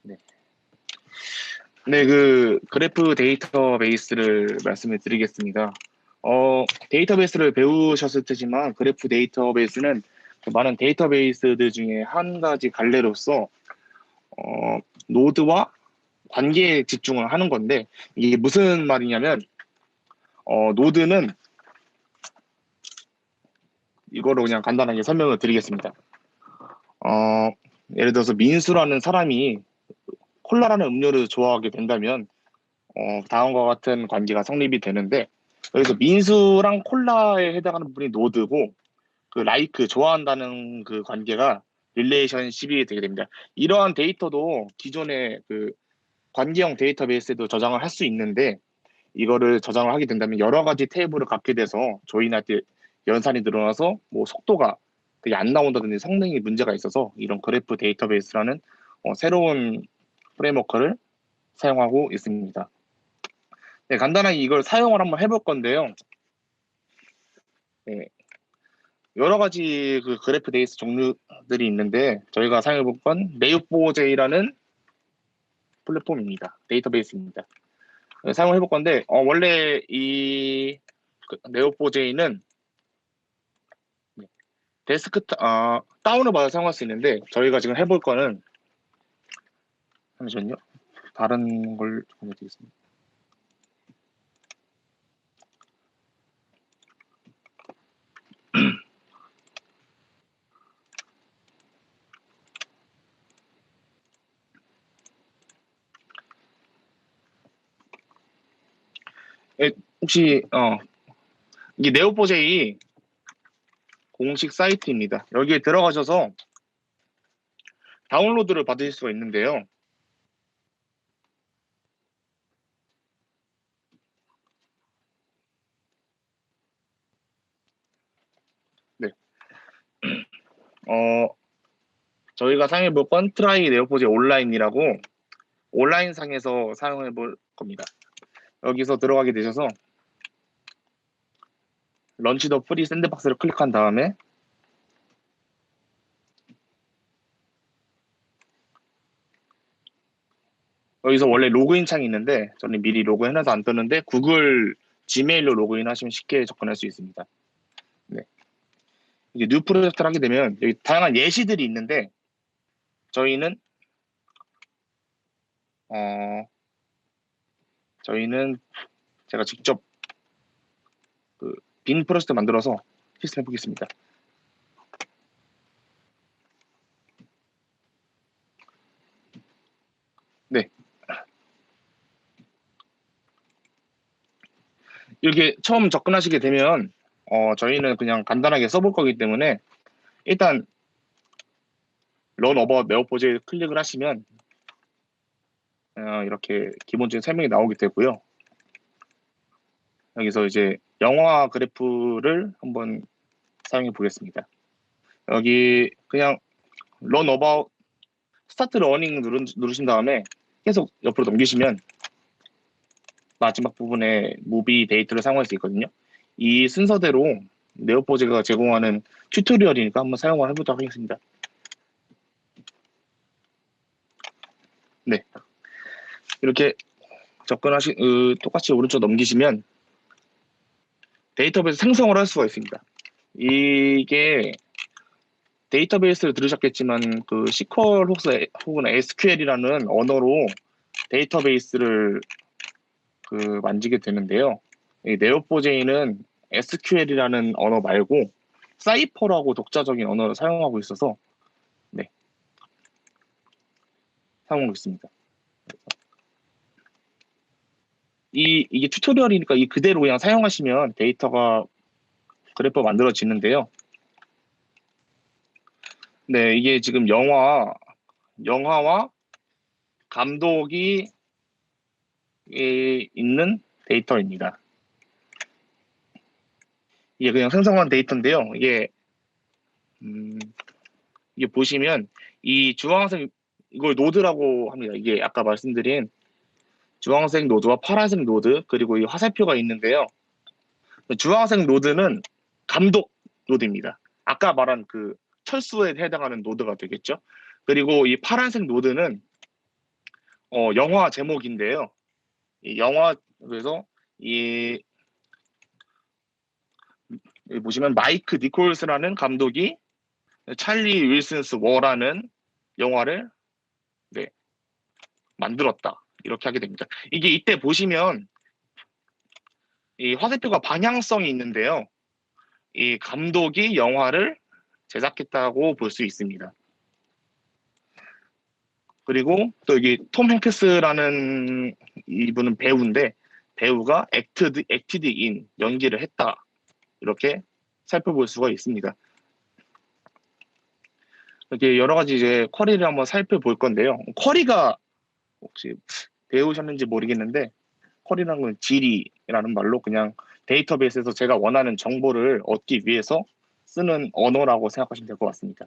네. 네, 그 그래프 데이터베이스를 말씀을 드리겠습니다. 데이터베이스를 배우셨을 테지만 그래프 데이터베이스는 그 많은 데이터베이스들 중에 한 가지 갈래로서 노드와 관계에 집중을 하는 건데 이게 무슨 말이냐면 노드는 이거로 그냥 간단하게 설명을 드리겠습니다. 예를 들어서 민수라는 사람이 콜라라는 음료를 좋아하게 된다면 다음과 같은 관계가 성립이 되는데 여기서 민수랑 콜라에 해당하는 부분이 노드고 그 라이크 좋아한다는 그 관계가 릴레이션십이 되게 됩니다. 이러한 데이터도 기존의 그 관계형 데이터베이스에도 저장을 할 수 있는데 이거를 저장을 하게 된다면 여러 가지 테이블을 갖게 돼서 조인할 때 연산이 늘어나서 뭐 속도가 되게 안 나온다든지 성능이 문제가 있어서 이런 그래프 데이터베이스라는 새로운 프레임워크를 사용하고 있습니다. 네, 간단하게 이걸 사용을 한번 해볼 건데요. 네, 여러 가지 그 그래프 데이터 종류들이 있는데 저희가 사용해 볼 건 네이버제이라는 플랫폼입니다. 데이터베이스입니다. 네, 사용해 볼 건데 원래 이 네오포제이는 다운을 받아 사용할 수 있는데 저희가 지금 해볼 거는 잠시만요. 다른 걸 보여드리겠습니다. 혹시 이게 네오포제이 공식 사이트입니다. 여기에 들어가셔서 다운로드를 받으실 수가 있는데요. 네. 저희가 사용해 볼 건 트라이 네오포제이 온라인이라고 온라인 상에서 사용해 볼 겁니다. 여기서 들어가게 되셔서 런치 더 프리 샌드박스를 클릭한 다음에 여기서 원래 로그인 창이 있는데 저는 미리 로그인해서 안 뜨는데 구글 지메일로 로그인 하시면 쉽게 접근할 수 있습니다. 네. 이제 뉴 프로젝트를 하게 되면 여기 다양한 예시들이 있는데 저희는 제가 직접 그 빈 프로젝트 만들어서 시스템 해보겠습니다. 네. 이렇게 처음 접근하시게 되면 저희는 그냥 간단하게 써볼 거기 때문에 일단 런 어바웃 네오포즈에 클릭을 하시면 이렇게 기본적인 설명이 나오게 되고요. 여기서 이제 영화 그래프를 한번 사용해 보겠습니다. 여기 그냥 런 어바웃 스타트 러닝 누르신 다음에 계속 옆으로 넘기시면 마지막 부분에 무비 데이터를 사용할 수 있거든요. 이 순서대로 네오포즈가 제공하는 튜토리얼이니까 한번 사용을 해보도록 하겠습니다. 네, 이렇게 똑같이 오른쪽 넘기시면 데이터베이스 생성을 할 수가 있습니다. 이게 데이터베이스를 들으셨겠지만 그 SQL 혹은 SQL이라는 언어로 데이터베이스를 만지게 되는데요. 이 네오포제이는 SQL이라는 언어 말고 사이퍼라고 독자적인 언어를 사용하고 있어서 네, 사용하고 있습니다. 이게 튜토리얼이니까 이 그대로 그냥 사용하시면 데이터가 그래프가 만들어지는데요. 네, 이게 지금 영화와 감독이 있는 데이터입니다. 이게 그냥 생성한 데이터인데요. 이게 보시면 이 주황색 이걸 노드라고 합니다. 이게 아까 말씀드린 주황색 노드와 파란색 노드 그리고 이 화살표가 있는데요. 주황색 노드는 감독 노드입니다. 아까 말한 그 철수에 해당하는 노드가 되겠죠. 그리고 이 파란색 노드는 영화 제목인데요. 이 영화 그래서 이 여기 보시면 마이크 니콜스라는 감독이 찰리 윌슨스 워라는 영화를 네, 만들었다. 이렇게 하게 됩니다. 이게 이때 보시면 이 화살표가 방향성이 있는데요. 이 감독이 영화를 제작했다고 볼 수 있습니다. 그리고 또 여기 톰 행크스라는 이분은 배우인데 배우가 액티드 인 연기를 했다. 이렇게 살펴볼 수가 있습니다. 이렇게 여러 가지 이제 쿼리를 한번 살펴볼 건데요. 쿼리가 혹시 배우셨는지 모르겠는데 쿼리라는 건 질이라는 말로 그냥 데이터베이스에서 제가 원하는 정보를 얻기 위해서 쓰는 언어라고 생각하시면 될 것 같습니다.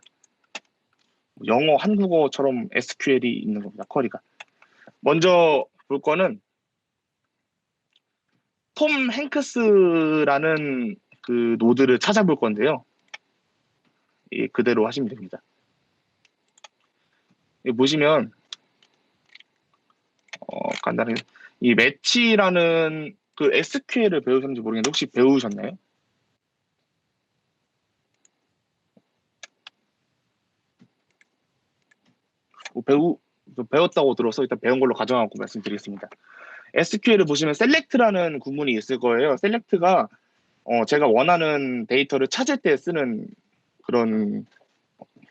영어, 한국어처럼 SQL이 있는 겁니다. 쿼리가. 먼저 볼 거는 톰 행크스라는 그 노드를 찾아볼 건데요. 그대로 하시면 됩니다. 여기 보시면 간단히 이 매치라는 그 SQL을 배우셨는지 모르겠는데 혹시 배우셨나요? 배웠다고 들어서 일단 배운 걸로 가정하고 말씀드리겠습니다. SQL을 보시면 select라는 구문이 있을 거예요. select가 제가 원하는 데이터를 찾을 때 쓰는 그런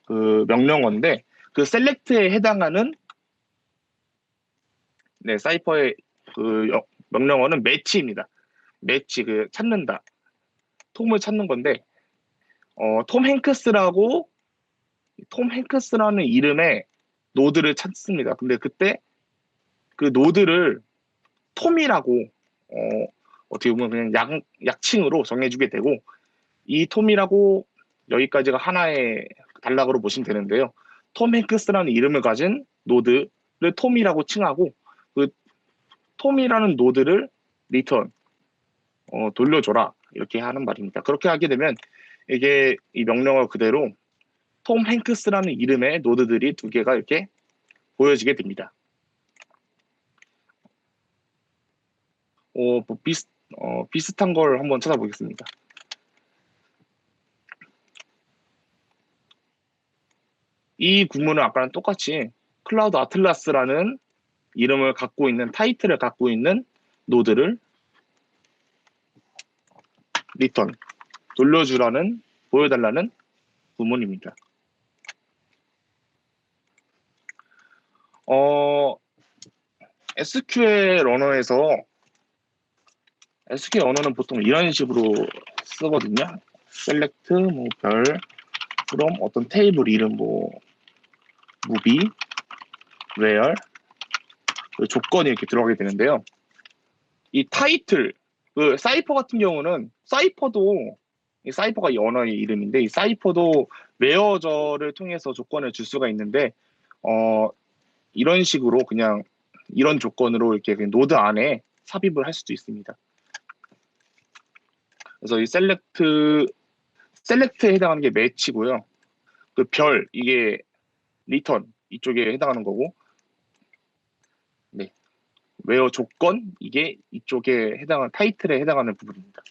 그 명령어인데 그 select에 해당하는 네, 사이퍼의 그 명령어는 매치입니다. 매치 그 찾는다. 톰을 찾는 건데 톰 행크스라는 이름의 노드를 찾습니다. 근데 그때 그 노드를 톰이라고 어떻게 보면 그냥 약칭으로 정해주게 되고 이 톰이라고 여기까지가 하나의 단락으로 보시면 되는데요. 톰 행크스라는 이름을 가진 노드를 톰이라고 칭하고 그 톰이라는 노드를 리턴 돌려줘라 이렇게 하는 말입니다. 그렇게 하게 되면 이게 이 명령어 그대로 톰 행크스라는 이름의 노드들이 두 개가 이렇게 보여지게 됩니다. 뭐 비슷한 걸 한번 찾아보겠습니다. 이 구문은 아까랑 똑같이 클라우드 아틀라스라는 이름을 갖고 있는 타이틀을 갖고 있는 노드를 리턴 돌려주라는 보여달라는 구문입니다. SQL 언어에서 SQL 언어는 보통 이런 식으로 쓰거든요. select 뭐별 from 어떤 테이블 이름 뭐 movie, where 그 조건이 이렇게 들어가게 되는데요. 이 타이틀 그 사이퍼 같은 경우는 이 사이퍼가 이 언어의 이름인데 이 사이퍼도 웨어저를 통해서 조건을 줄 수가 있는데 이런 식으로 그냥 이런 조건으로 이렇게 그냥 노드 안에 삽입을 할 수도 있습니다. 그래서 이 셀렉트에 해당하는 게 매치고요. 그 별 이게 리턴 이쪽에 해당하는 거고, 네. 웨어 조건 이게 이쪽에 해당하는 타이틀에 해당하는 부분입니다.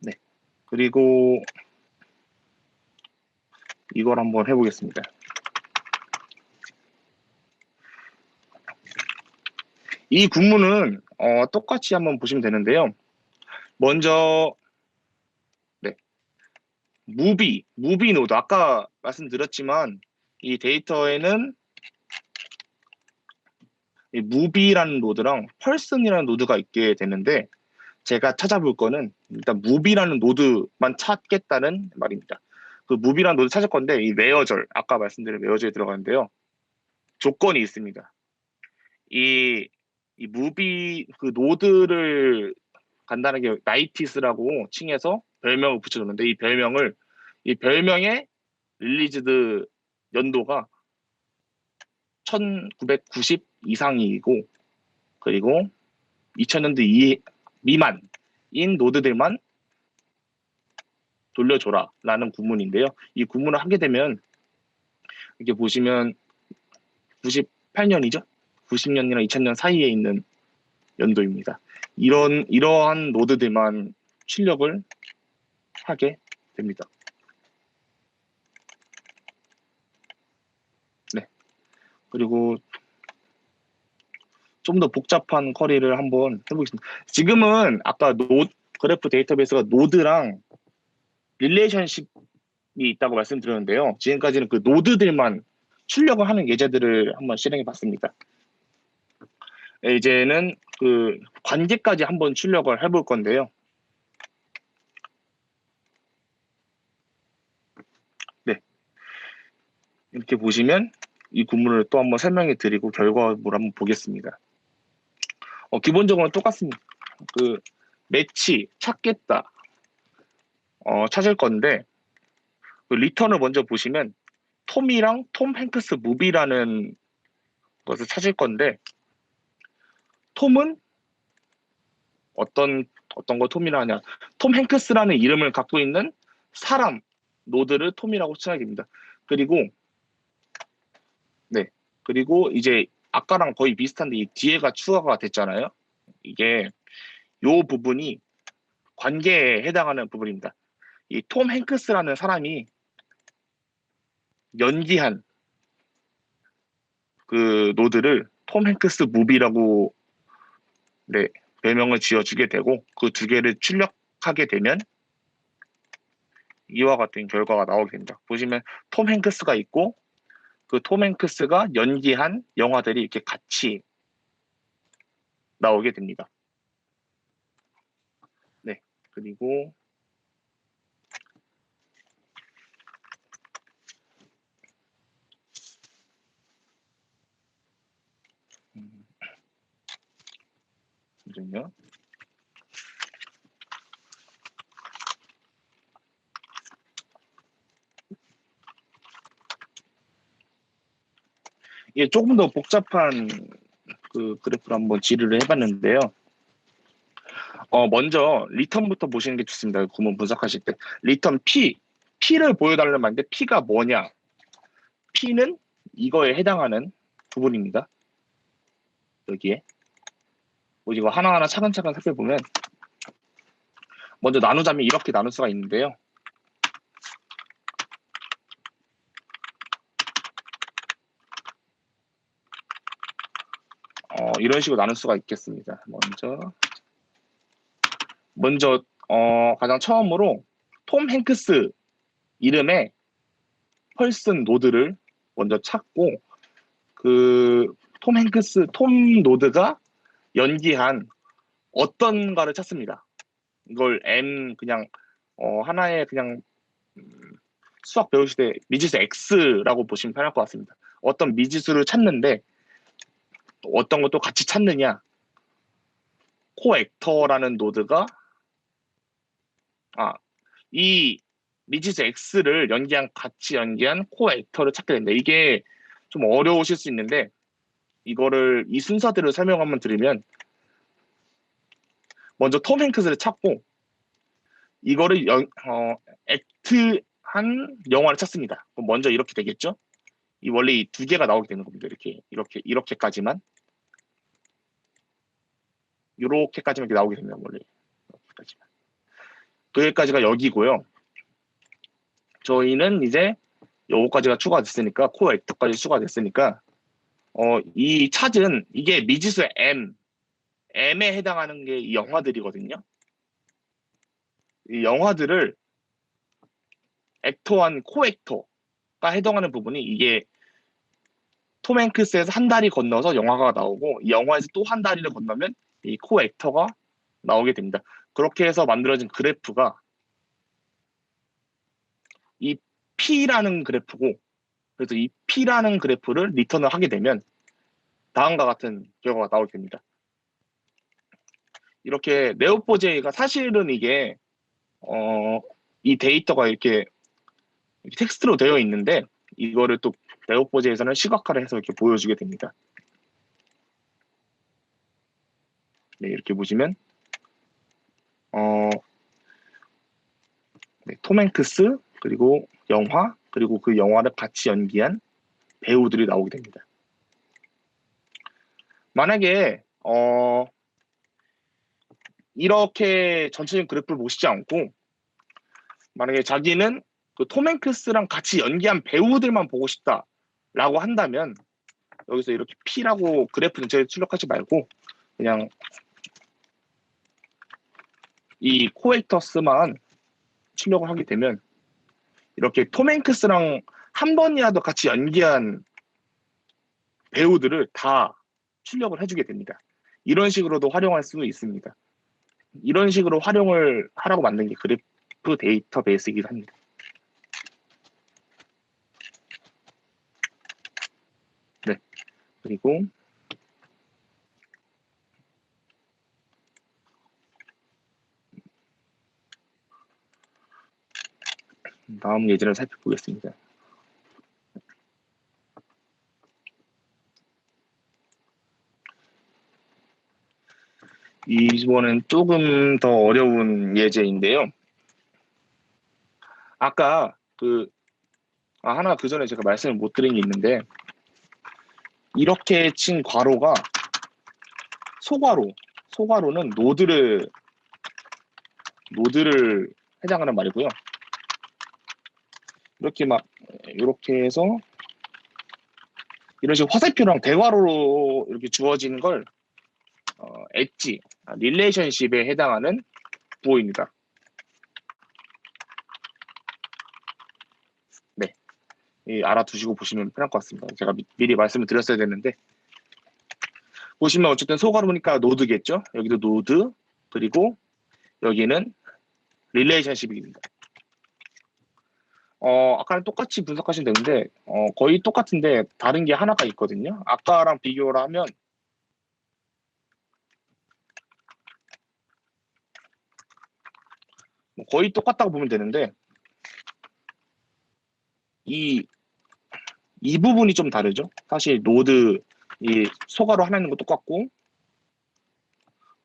네. 그리고 이걸 한번 해보겠습니다. 이 구문은 똑같이 한번 보시면 되는데요. 먼저 네. 무비 노드 아까 말씀드렸지만 이 데이터에는 이 무비라는 노드랑 펄슨이라는 노드가 있게 되는데 제가 찾아볼 거는 일단 무비라는 노드만 찾겠다는 말입니다. 그 무비라는 노드 찾을 건데 이 웨어절 아까 말씀드린 웨어절에 들어가는데요. 조건이 있습니다. 이 무비 그 노드를 간단하게 나이티스라고 칭해서 별명을 붙여줬는데 이 별명의 릴리즈드 연도가 1990 이상이고 그리고 2000년대 미만인 노드들만 돌려줘라 라는 구문인데요. 이 구문을 하게 되면 이렇게 보시면 98년이죠. 90년이나 2000년 사이에 있는 연도입니다. 이러한 노드들만 출력을 하게 됩니다. 네. 그리고 좀 더 복잡한 쿼리를 한번 해보겠습니다. 지금은 아까 그래프 데이터베이스가 노드랑 릴레이션십이 있다고 말씀드렸는데요. 지금까지는 그 노드들만 출력을 하는 예제들을 한번 실행해 봤습니다. 이제는 그 관계까지 한번 출력을 해볼 건데요. 네. 이렇게 보시면 이 구문을 또 한번 설명해 드리고 결과물을 한번 보겠습니다. 기본적으로 똑같습니다. 그 매치 찾겠다 찾을 건데 그 리턴을 먼저 보시면 톰이랑 톰 행크스 무비라는 것을 찾을 건데 톰은 어떤 거 톰이라 하냐, 톰 행크스라는 이름을 갖고 있는 사람 노드를 톰이라고 칭하게 됩니다. 그리고 네, 그리고 이제 아까랑 거의 비슷한데 이 뒤에가 추가가 됐잖아요. 이게 요 부분이 관계에 해당하는 부분입니다. 이 톰 행크스라는 사람이 연기한 그 노드를 톰 행크스 무비라고 네, 별명을 지어주게 되고 그 두 개를 출력하게 되면 이와 같은 결과가 나오게 됩니다. 보시면 톰 행크스가 있고 그 톰 행크스가 연기한 영화들이 이렇게 같이 나오게 됩니다. 네, 그리고 잠시만요. 이게 조금 더 복잡한 그 그래프를 한번 지르를 해봤는데요. 먼저 리턴부터 보시는 게 좋습니다. 구문 분석하실 때 리턴 P를 보여달라는 말인데 P가 뭐냐? P는 이거에 해당하는 부분입니다. 여기에 이거 하나하나 차근차근 살펴보면 먼저 나누자면 이렇게 나눌 수가 있는데요. 이런 식으로 나눌 수가 있겠습니다. 먼저 가장 처음으로 톰 행크스 이름의 펄슨 노드를 먼저 찾고 그 톰 행크스 톰 노드가 연기한 어떤가를 찾습니다. 이걸 M 그냥 하나의 그냥 수학 배우실 때 미지수 X라고 보시면 편할 것 같습니다. 어떤 미지수를 찾는데 어떤 것도 같이 찾느냐, 코액터라는 노드가 이 미지수 X를 같이 연기한 코액터를 찾게 됩니다. 이게 좀 어려우실 수 있는데 이거를 이 순서대로 설명한번 드리면 먼저 톰 행크스를 찾고 이거를 액트한 영화를 찾습니다. 그럼 먼저 이렇게 되겠죠? 이 원래 이 두 개가 나오게 되는 겁니다. 이렇게까지만 이렇게 나오게 됩니다. 원래 이렇게까지만. 여기까지가 여기고요. 저희는 이제 요거까지가 추가됐으니까 코어 액터까지 추가됐으니까 이 찾은 이게 미지수 M에 해당하는 게 이 영화들이거든요. 이 영화들을 액터한 코액터가 해당하는 부분이 이게 톰 행크스에서 한 다리 건너서 영화가 나오고 이 영화에서 또 한 다리를 건너면 이 코액터가 나오게 됩니다. 그렇게 해서 만들어진 그래프가 이 P라는 그래프고 그래서 이 P라는 그래프를 리턴을 하게 되면 다음과 같은 결과가 나오게 됩니다. 이렇게 네오포제이가 사실은 이게 이 데이터가 이렇게 텍스트로 되어 있는데 이거를 또 네오포제에서는 시각화를 해서 이렇게 보여주게 됩니다. 네, 이렇게 보시면 네, 톰 행크스 그리고 영화 그리고 그 영화를 같이 연기한 배우들이 나오게 됩니다. 만약에 이렇게 전체적인 그래프를 보시지 않고 만약에 자기는 그 톰 행크스랑 같이 연기한 배우들만 보고 싶다라고 한다면 여기서 이렇게 P라고 그래프 전체를 출력하지 말고 그냥 이 코엑터스만 출력을 하게 되면 이렇게 톰 행크스랑 한 번이라도 같이 연기한 배우들을 다 출력을 해주게 됩니다. 이런 식으로도 활용할 수 있습니다. 이런 식으로 활용을 하라고 만든 게 그래프 데이터베이스이기도 합니다. 네. 그리고 다음 예제를 살펴보겠습니다. 이번엔 조금 더 어려운 예제인데요. 아까 하나 그 전에 제가 말씀을 못 드린 게 있는데 이렇게 친 괄호가 소괄호는 노드를 해당하는 말이고요. 이렇게 해서 이런 식으로 화살표랑 대괄호로 이렇게 주어지는 걸 엣지, 릴레이션십에 해당하는 구호입니다. 네, 알아두시고 보시면 편할 것 같습니다. 제가 미리 말씀을 드렸어야 됐는데 보시면 어쨌든 소괄호니까 노드겠죠. 여기도 노드, 그리고 여기는 릴레이션십입니다. 아까랑 똑같이 분석하시면 되는데 거의 똑같은데 다른 게 하나가 있거든요. 아까랑 비교를 하면 거의 똑같다고 보면 되는데 이 부분이 좀 다르죠. 사실 노드 이 소괄호 하나 있는 거 똑같고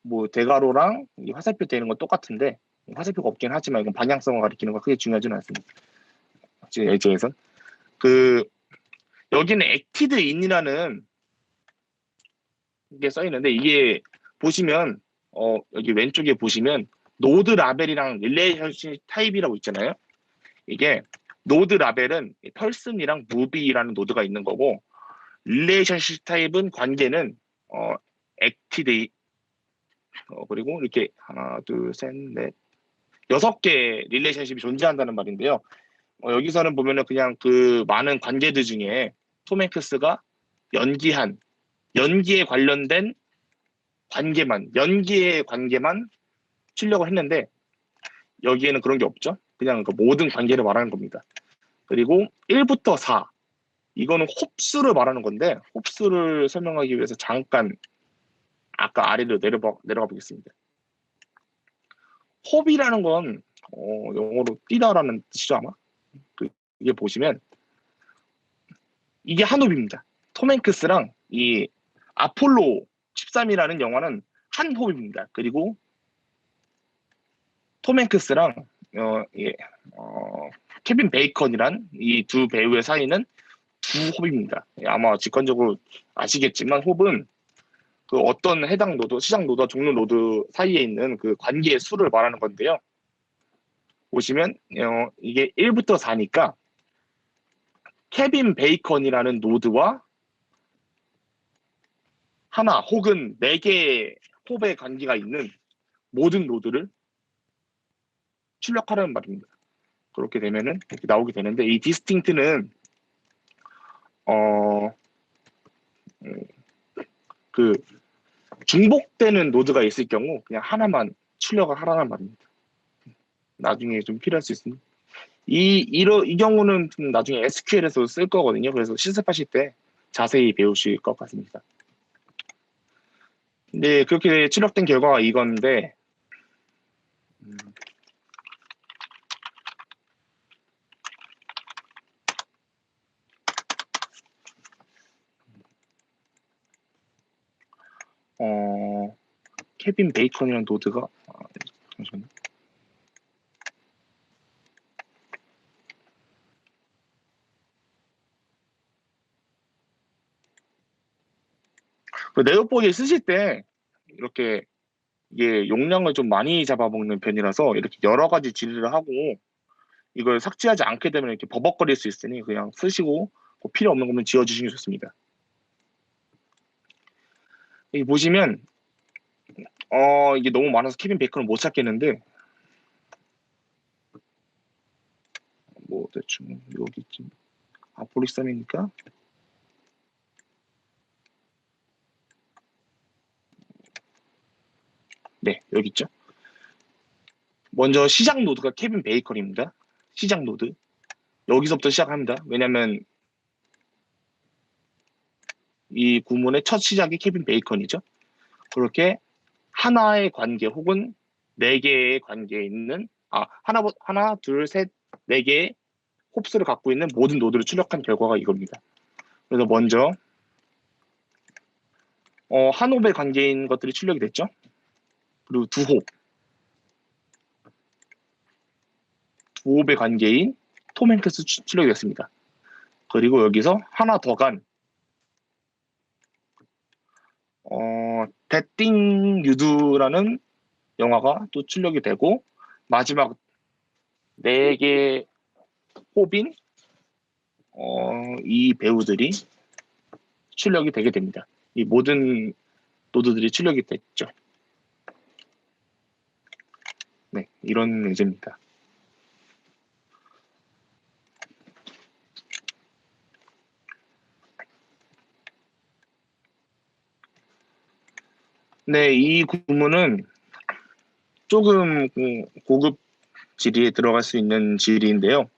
뭐 대괄호랑 이 화살표 되는 건 똑같은데 화살표가 없긴 하지만 이건 방향성을 가리키는 거 크게 중요하지는 않습니다. 예제에선 여기는 acted in이라는 게 써 있는데 이게 보시면 여기 왼쪽에 보시면 노드 라벨이랑 릴레이션십 타입이라고 있잖아요. 이게 노드 라벨은 펄슨이랑 무비라는 노드가 있는 거고 릴레이션십 타입은 관계는 acted 그리고 이렇게 하나 둘 셋 넷 6개 릴레이션십이 존재한다는 말인데요. 여기서는 보면은 그냥 그 많은 관계들 중에 톰 행크스가 연기에 관련된 연기의 관계만 출력을 했는데 여기에는 그런 게 없죠. 그냥 그 모든 관계를 말하는 겁니다. 그리고 1부터 4 이거는 홉수를 말하는 건데 홉수를 설명하기 위해서 잠깐 아까 아래로 내려가 보겠습니다. 홉이라는 건 영어로 뛰다라는 뜻이죠 아마. 이게 보시면 이게 한 홉입니다. 톰 행크스랑 이 아폴로 13이라는 영화는 한 홉입니다. 그리고 톰 행크스랑 케빈 베이컨이란 이 두 배우의 사이는 두 홉입니다. 아마 직관적으로 아시겠지만 홉은 그 어떤 해당 노드, 시장 노드와 종료 노드 사이에 있는 그 관계의 수를 말하는 건데요. 보시면 이게 1부터 4니까 케빈 베이컨이라는 노드와 하나 혹은 4개의 홉의 관계가 있는 모든 노드를 출력하라는 말입니다. 그렇게 되면은 이렇게 나오게 되는데 이 디스팅트는 그 중복되는 노드가 있을 경우 그냥 하나만 출력을 하라는 말입니다. 나중에 좀 필요할 수 있습니다. 이 경우는 좀 나중에 SQL에서 쓸 거거든요. 그래서 실습하실 때 자세히 배우실 것 같습니다. 네, 그렇게 출력된 결과가 이건데, 케빈 베이컨이라는 노드가, 잠시만요. 그 네오포지 쓰실 때 이렇게 이게 용량을 좀 많이 잡아먹는 편이라서 이렇게 여러 가지 질의를 하고 이걸 삭제하지 않게 되면 이렇게 버벅거릴 수 있으니 그냥 쓰시고 뭐 필요 없는 거면 지워주시는 게 좋습니다. 여기 보시면 이게 너무 많아서 케빈 베이컨을 못 찾겠는데 뭐 대충 여기쯤 폴리썸이니까 네 여기 있죠. 먼저 시작 노드가 케빈 베이컨입니다. 시작 노드 여기서부터 시작합니다. 왜냐면 이 구문의 첫 시작이 케빈 베이컨이죠. 그렇게 하나의 관계 혹은 네 개의 관계에 있는 하나 둘 셋 네 개의 홉스를 갖고 있는 모든 노드를 출력한 결과가 이겁니다. 그래서 먼저 한 홉의 관계인 것들이 출력이 됐죠. 그리고 두 홉의 관계인 톰 행크스 출력이 됐습니다. 그리고 여기서 하나 더간 데띵 유두라는 영화가 또 출력이 되고 마지막 네 개 홉인 이 배우들이 출력이 되게 됩니다. 이 모든 노드들이 출력이 됐죠. 네, 이런 의제입니다. 네, 이 구문은 조금 고급 지리에 들어갈 수 있는 지리인데요.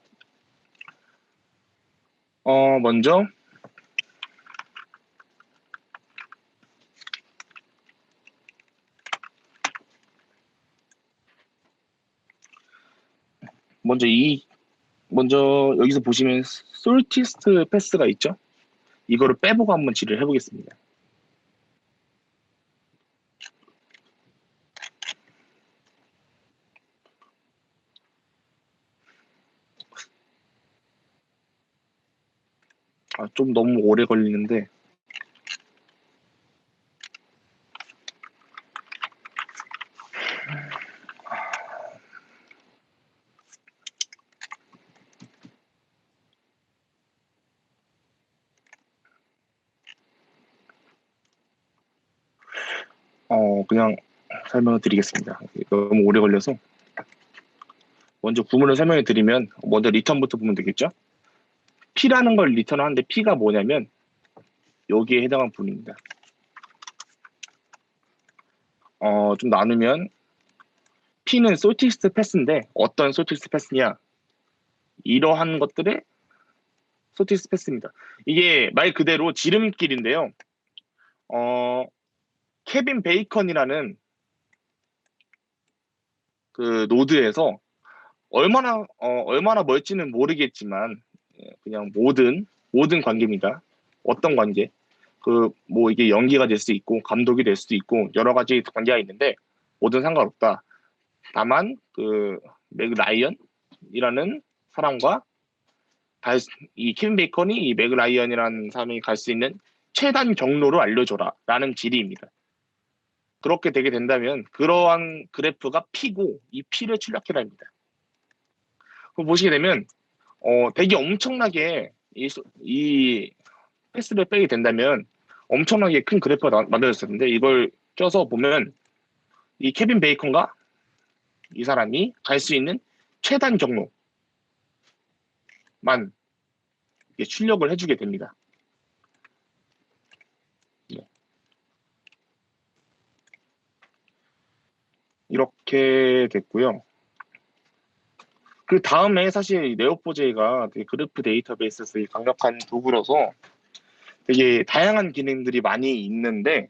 먼저 먼저 여기서 보시면 솔티스트 패스가 있죠. 이거를 빼보고 한번 지리를 해보겠습니다. 좀 너무 오래 걸리는데 그냥 설명을 드리겠습니다. 너무 오래 걸려서 먼저 구문을 설명해 드리면 먼저 리턴부터 보면 되겠죠. P라는 걸 리턴하는데 P가 뭐냐면 여기에 해당한 부분입니다. 좀 나누면 P는 솔티스트 패스인데 어떤 솔티스트 패스냐 이러한 것들의 솔티스트 패스입니다. 이게 말 그대로 지름길인데요. 케빈 베이컨이라는 그 노드에서 얼마나 멀지는 모르겠지만 그냥 모든 관계입니다. 어떤 관계? 뭐 이게 연기가 될 수 있고 감독이 될 수도 있고 여러 가지 관계가 있는데 뭐든 상관없다. 다만 그 맥 라이언이라는 사람과 이 케빈 베이컨이 이 맥 라이언이라는 사람이 갈 수 있는 최단 경로를 알려줘라라는 질의입니다. 그렇게 되게 된다면 그러한 그래프가 P고 이 P를 출력해라입니다. 그럼 보시게 되면 되게 엄청나게 이 패스를 빼게 된다면 엄청나게 큰 그래프가 만들어졌었는데 이걸 껴서 보면 이 케빈 베이컨과 이 사람이 갈 수 있는 최단 경로만 출력을 해주게 됩니다. 네. 이렇게 됐고요. 그 다음에 사실 네오포제이가 그래프 데이터베이스에서 강력한 도구라서 되게 다양한 기능들이 많이 있는데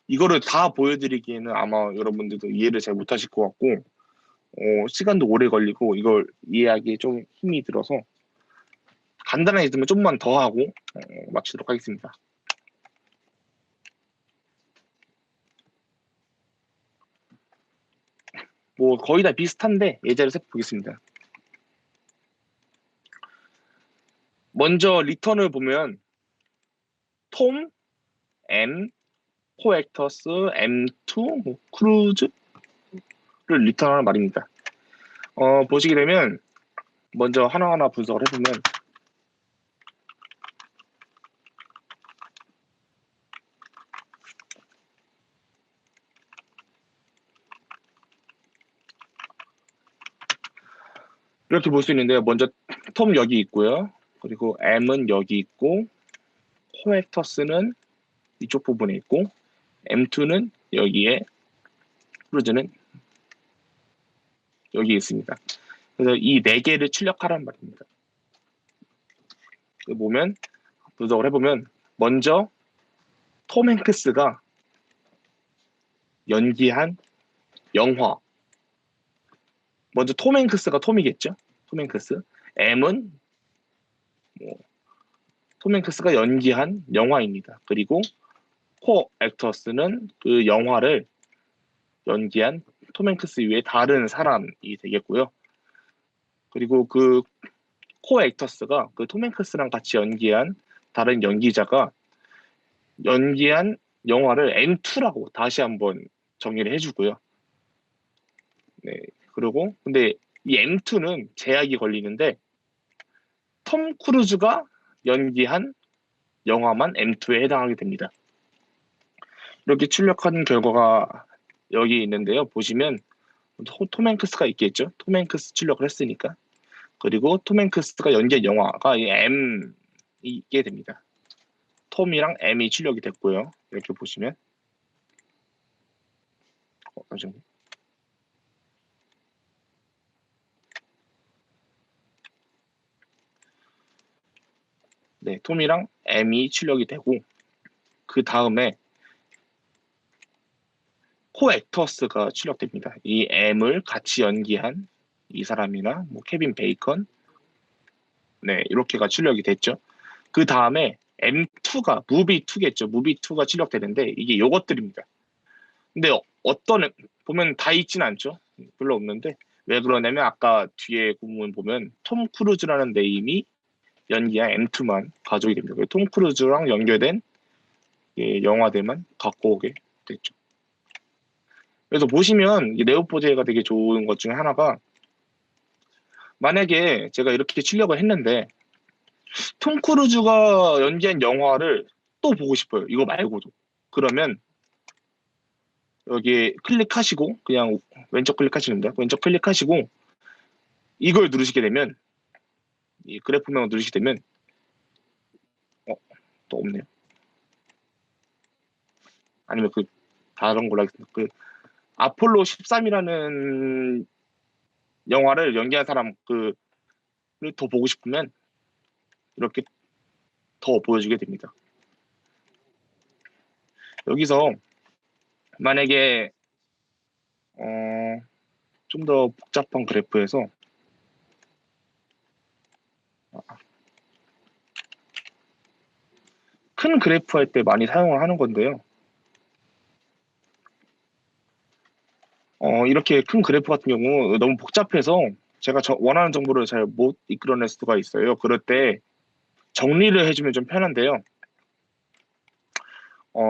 이거를 다 보여드리기에는 아마 여러분들도 이해를 잘 못하실 것 같고 시간도 오래 걸리고 이걸 이해하기에 좀 힘이 들어서 간단하게 있으면 좀만 더 하고 마치도록 하겠습니다. 뭐 거의 다 비슷한데 예제를 살펴보겠습니다. 먼저 리턴을 보면 톰, M, 코액터스, M2, 뭐, 크루즈를 리턴하는 말입니다. 보시게 되면 먼저 하나하나 분석을 해보면 이렇게 볼 수 있는데요. 먼저 톰 여기 있고요. 그리고 M은 여기 있고 코액터스는 이쪽 부분에 있고 M2는 여기에 크루즈는 여기 있습니다. 그래서 이 네 개를 출력하라는 말입니다. 보면 분석을 해보면 먼저 톰 행크스가 연기한 영화 먼저 톰 행크스가 톰이겠죠? 톰 행크스 M은 뭐, 톰 행크스가 연기한 영화입니다. 그리고 코 액터스는 그 영화를 연기한 톰 행크스 이외에 다른 사람이 되겠고요. 그리고 그 코 액터스가 그 톰 행크스랑 같이 연기한 다른 연기자가 연기한 영화를 M2라고 다시 한번 정의를 해주고요. 네, 그리고 근데 이 M2는 제약이 걸리는데 톰 크루즈가 연기한 영화만 M2에 해당하게 됩니다. 이렇게 출력한 결과가 여기 있는데요. 보시면 톰 행크스가 있겠죠. 톰 행크스 출력을 했으니까. 그리고 톰 행크스가 연기한 영화가 이 M 있게 됩니다. 톰이랑 M이 출력이 됐고요. 이렇게 보시면 잠시만요. 네, 톰이랑 M이 출력이 되고 그 다음에 코액터스가 출력됩니다. 이 M을 같이 연기한 이 사람이나 뭐 케빈 베이컨 네, 이렇게가 출력이 됐죠. 그 다음에 M2가 무비2겠죠. 무비2가 출력되는데 이게 요것들입니다. 근데 어떤 보면 다 있진 않죠. 별로 없는데 왜 그러냐면 아까 뒤에 부분 보면 톰 크루즈라는 네임이 연기한 M2만 가져오게 됩니다. 톰 크루즈랑 연결된 영화들만 갖고 오게 됐죠. 그래서 보시면 네오포제가 되게 좋은 것 중에 하나가 만약에 제가 이렇게 출력을 했는데 톰 크루즈가 연기한 영화를 또 보고 싶어요. 이거 말고도. 그러면 여기 클릭하시고 그냥 왼쪽 클릭하시면 돼요. 왼쪽 클릭하시고 이걸 누르시게 되면 이 그래프명을 누르시게 되면 또 없네요. 아니면 그 다른 걸로 하겠습니다. 그 아폴로 13이라는 영화를 연기한 사람 그를 더 보고 싶으면 이렇게 더 보여주게 됩니다. 여기서 만약에 좀 더 복잡한 그래프에서 큰 그래프 할 때 많이 사용을 하는 건데요. 이렇게 큰 그래프 같은 경우 너무 복잡해서 제가 원하는 정보를 잘 못 이끌어낼 수가 있어요. 그럴 때 정리를 해주면 좀 편한데요.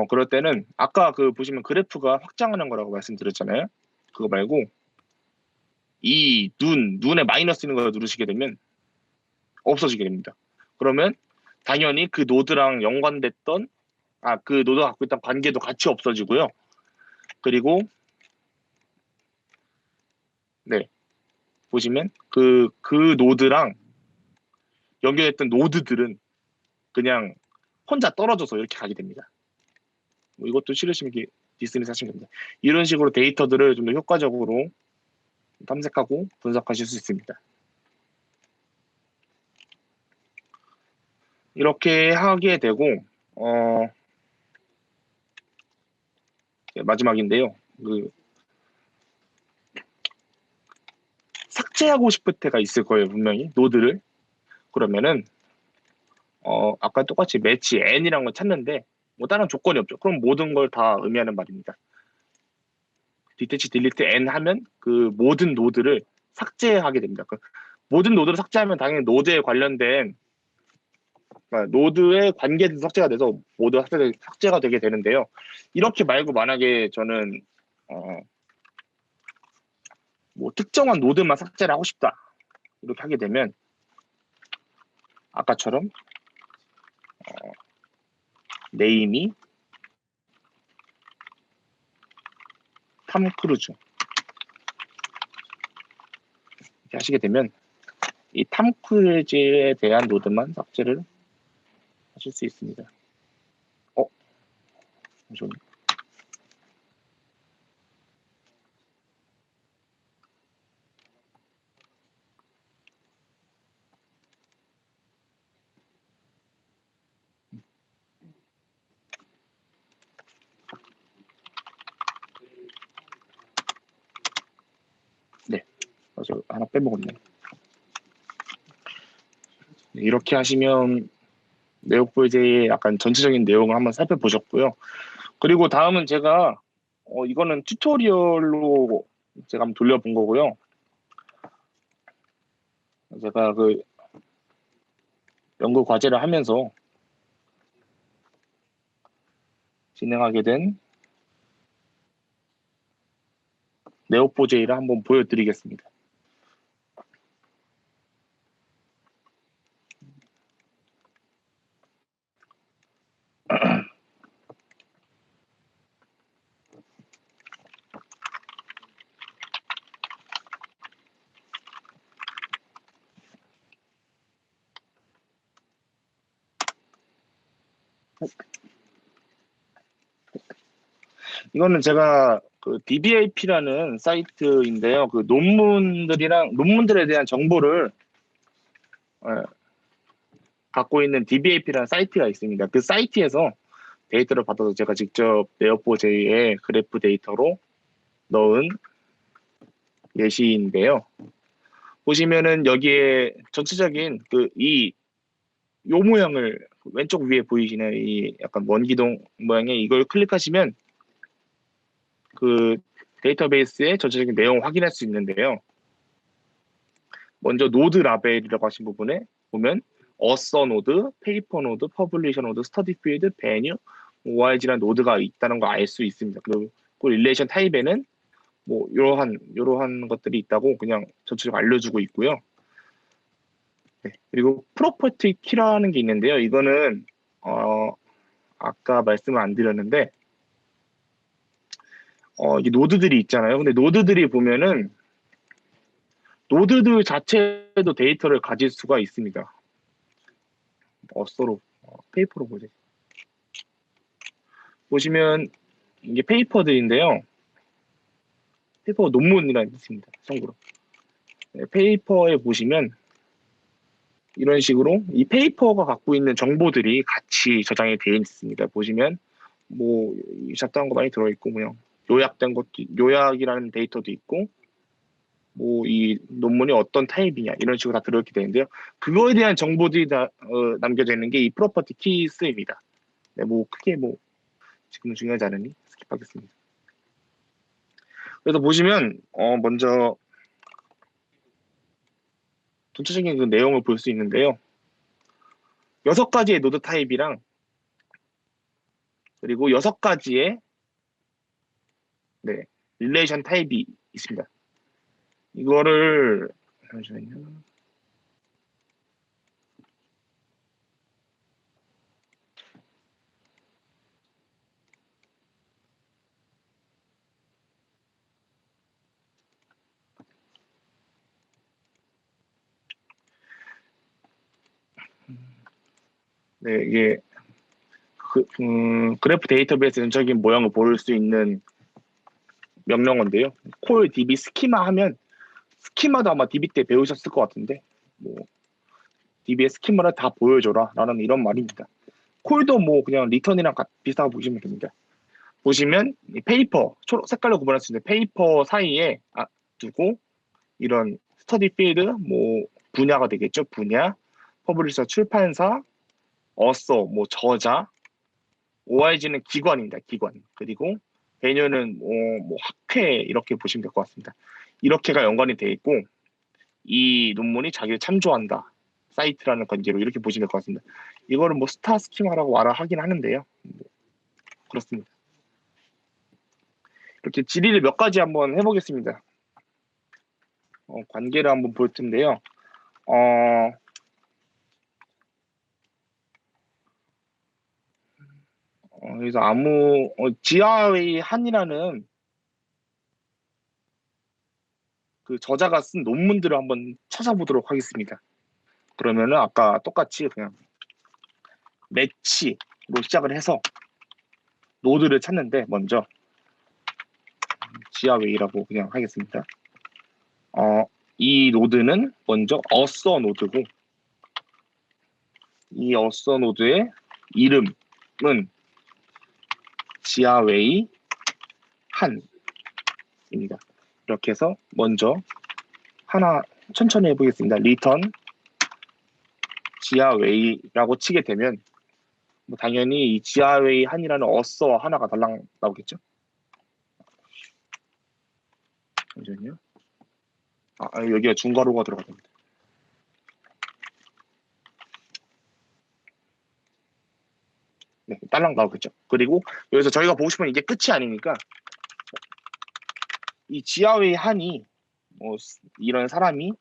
그럴 때는 아까 그 보시면 그래프가 확장하는 거라고 말씀드렸잖아요. 그거 말고 이 눈에 마이너스 있는 걸 누르시게 되면 없어지게 됩니다. 그러면 당연히 그 노드랑 연관됐던 그 노드가 갖고 있던 관계도 같이 없어지고요. 그리고 네 보시면 그 노드랑 연결했던 노드들은 그냥 혼자 떨어져서 이렇게 가게 됩니다. 뭐 이것도 싫으시면 디스미스 하시면 됩니다. 이런 식으로 데이터들을 좀 더 효과적으로 탐색하고 분석하실 수 있습니다. 이렇게 하게 되고 마지막인데요. 삭제하고 싶을 때가 있을 거예요. 분명히 노드를. 그러면은 아까 똑같이 매치 n이라는 걸 찾는데 뭐 다른 조건이 없죠. 그럼 모든 걸 다 의미하는 말입니다. 디테치 딜리트 n 하면 그 모든 노드를 삭제하게 됩니다. 모든 노드를 삭제하면 당연히 노드에 관련된 노드의 관계도 삭제가 돼서 모두 삭제가 되게 되는데요. 이렇게 말고 만약에 저는 뭐 특정한 노드만 삭제를 하고 싶다 이렇게 하게 되면 아까처럼 네임이 탐 크루즈 이렇게 하시게 되면 이 탐 크루즈에 대한 노드만 삭제를 하실 수 있습니다. 잠시만요. 네, 맞아 하나 빼먹었네. 이렇게 하시면 네오포즈의 약간 전체적인 내용을 한번 살펴보셨고요. 그리고 다음은 제가 이거는 튜토리얼로 제가 한번 돌려본 거고요. 제가 그 연구 과제를 하면서 진행하게 된 네오포제이를 한번 보여드리겠습니다. 이거는 제가 그 DBAP라는 사이트인데요. 그 논문들에 대한 정보를 갖고 있는 DBAP라는 사이트가 있습니다. 그 사이트에서 데이터를 받아서 제가 직접 네오포제이의 그래프 데이터로 넣은 예시인데요. 보시면은 여기에 전체적인 요 모양을 왼쪽 위에 보이시는 이 약간 원기둥 모양의 이걸 클릭하시면 그 데이터베이스의 전체적인 내용을 확인할 수 있는데요. 먼저 노드 라벨이라고 하신 부분에 보면 어서 노드, 페이퍼 노드, 퍼블리셔 노드, 스터디 필드, 베뉴, OIG라는 노드가 있다는 걸 알 수 있습니다. 그리고 그 릴레이션 타입에는 뭐 이러한 것들이 있다고 그냥 전체적으로 알려주고 있고요. 네. 그리고 프로퍼티 키라는 게 있는데요. 이거는 아까 말씀을 안 드렸는데 이 노드들이 있잖아요. 근데 노드들이 보면은 노드들 자체도 데이터를 가질 수가 있습니다. 어서로 페이퍼로 보시면 이게 페이퍼들인데요. 페이퍼 논문이라는 뜻입니다. 참고로. 네, 페이퍼에 보시면 이런 식으로 이 페이퍼가 갖고 있는 정보들이 같이 저장이 되어 있습니다. 보시면 뭐 잡다한 거 많이 들어있고 그냥 요약된 것도 요약이라는 데이터도 있고 뭐 이 논문이 어떤 타입이냐 이런 식으로 다 들어있게 되는데요. 그거에 대한 정보들이 다 남겨져 있는 게 이 프로퍼티 키스입니다. 네, 뭐 크게 뭐 지금은 중요하지 않으니 스킵하겠습니다. 그래서 보시면 먼저 전체적인 그 내용을 볼 수 있는데요. 6가지의 노드 타입이랑 그리고 6가지의 네, 릴레이션 타입이 있습니다. 이거를 잠시만요. 네, 이게 그래프 데이터베이스 전적인 모양을 볼 수 있는 명령어인데요. 콜 db 스키마 하면 스키마도 아마 db 때 배우셨을 것 같은데 뭐 db의 스키마를 다 보여줘라 라는 이런 말입니다. 콜도 뭐 그냥 리턴이랑 비슷하게 보시면 됩니다. 보시면 이 페이퍼 초록 색깔로 구분할 수 있는 페이퍼 사이에 두고 이런 스터디 필드 뭐 분야가 되겠죠. 분야, 퍼블리셔 출판사, 어서 뭐 저자, OIG는 기관입니다. 기관. 그리고 배뉴는 뭐 학회 이렇게 보시면 될 것 같습니다. 이렇게가 연관이 돼 있고 이 논문이 자기를 참조한다. 사이트라는 관계로 이렇게 보시면 될 것 같습니다. 이거를 뭐 스타 스키마라고 말을 하긴 하는데요. 그렇습니다. 이렇게 질의를 몇 가지 한번 해보겠습니다. 관계를 한번 볼 텐데요. 그래서 지하웨이 한이라는 그 저자가 쓴 논문들을 한번 찾아보도록 하겠습니다. 그러면은 아까 똑같이 그냥 매치로 시작을 해서 노드를 찾는데 먼저 지하웨이라고 그냥 하겠습니다. 이 노드는 먼저 어서 노드고 이 어서 노드의 이름은 지하웨이 한입니다. 이렇게 해서 먼저 하나 천천히 해보겠습니다. 리턴 지하웨이라고 치게 되면 뭐 당연히 이 지하웨이 한이라는 어서 하나가 달랑 나오겠죠. 잠시만요. 여기가 중괄호가 들어갑니다. 네, 딸랑 나오겠죠. 그리고 여기서 저희가 보고 싶은 이게 끝이 아니니까 이 지하웨이 한이 이런 사람이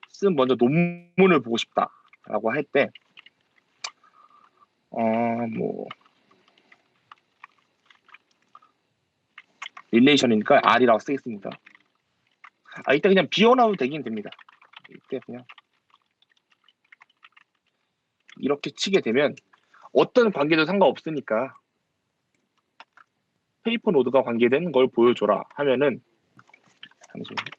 쓴 먼저 논문을 보고 싶다라고 할 때 릴레이션이니까 R이라고 쓰겠습니다. 이때 그냥 비워놔도 되긴 됩니다. 이때 그냥 이렇게 치게 되면 어떤 관계도 상관없으니까 페이퍼 노드가 관계된 걸 보여줘라 하면은 잠시만요.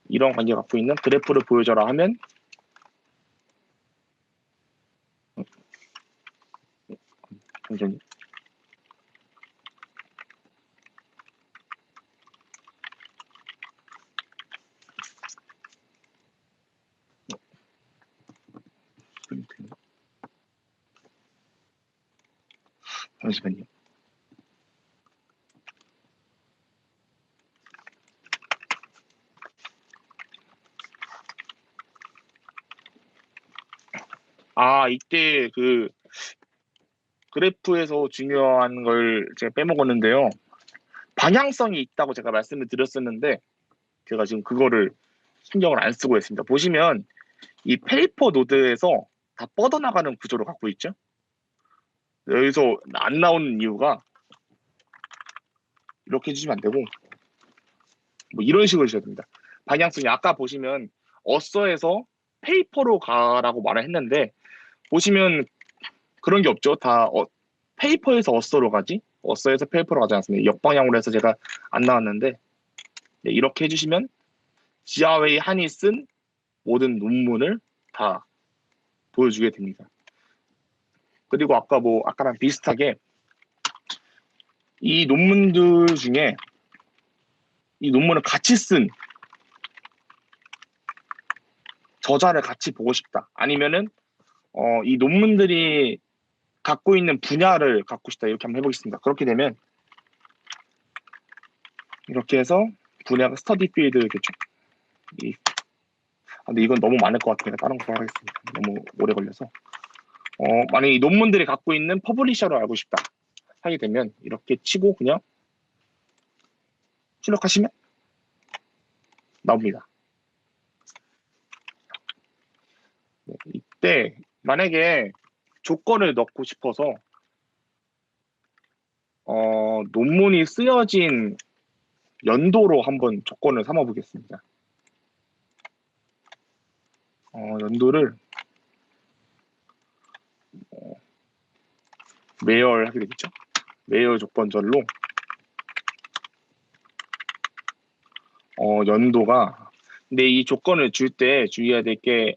이런 관계 갖고 있는 그래프를 보여줘라 하면 잠시만요. 잠시만요. 이때 그 그래프에서 중요한 걸 제가 빼먹었는데요. 방향성이 있다고 제가 말씀을 드렸었는데 제가 지금 그거를 신경을 안 쓰고 있습니다. 보시면 이 페이퍼 노드에서 다 뻗어나가는 구조를 갖고 있죠. 여기서 안 나오는 이유가 이렇게 해주시면 안 되고 뭐 이런 식으로 해주셔야 됩니다. 방향성이 아까 보시면 어서에서 페이퍼로 가라고 말을 했는데 보시면 그런 게 없죠. 다 페이퍼에서 어서로 가지 어서에서 페이퍼로 가지 않습니다. 역방향으로 해서 제가 안 나왔는데 네, 이렇게 해주시면 지하웨이 한이 쓴 모든 논문을 다 보여주게 됩니다. 그리고 아까랑 비슷하게 이 논문들 중에 이 논문을 같이 쓴 저자를 같이 보고 싶다. 아니면은 이 논문들이 갖고 있는 분야를 갖고 싶다. 이렇게 한번 해보겠습니다. 그렇게 되면 이렇게 해서 분야가 스터디 필드겠죠. 근데 이건 너무 많을 것 같으니까 다른 거 하겠습니다. 너무 오래 걸려서. 만약에 이 논문들이 갖고 있는 퍼블리셔를 알고 싶다. 하게 되면 이렇게 치고 그냥 출력하시면 나옵니다. 네, 이때 만약에 조건을 넣고 싶어서 논문이 쓰여진 연도로 한번 조건을 삼아 보겠습니다. 연도를 매월 하게 되겠죠. 매월 조건절로 연도가 근데 이 조건을 줄 때 주의해야 될 게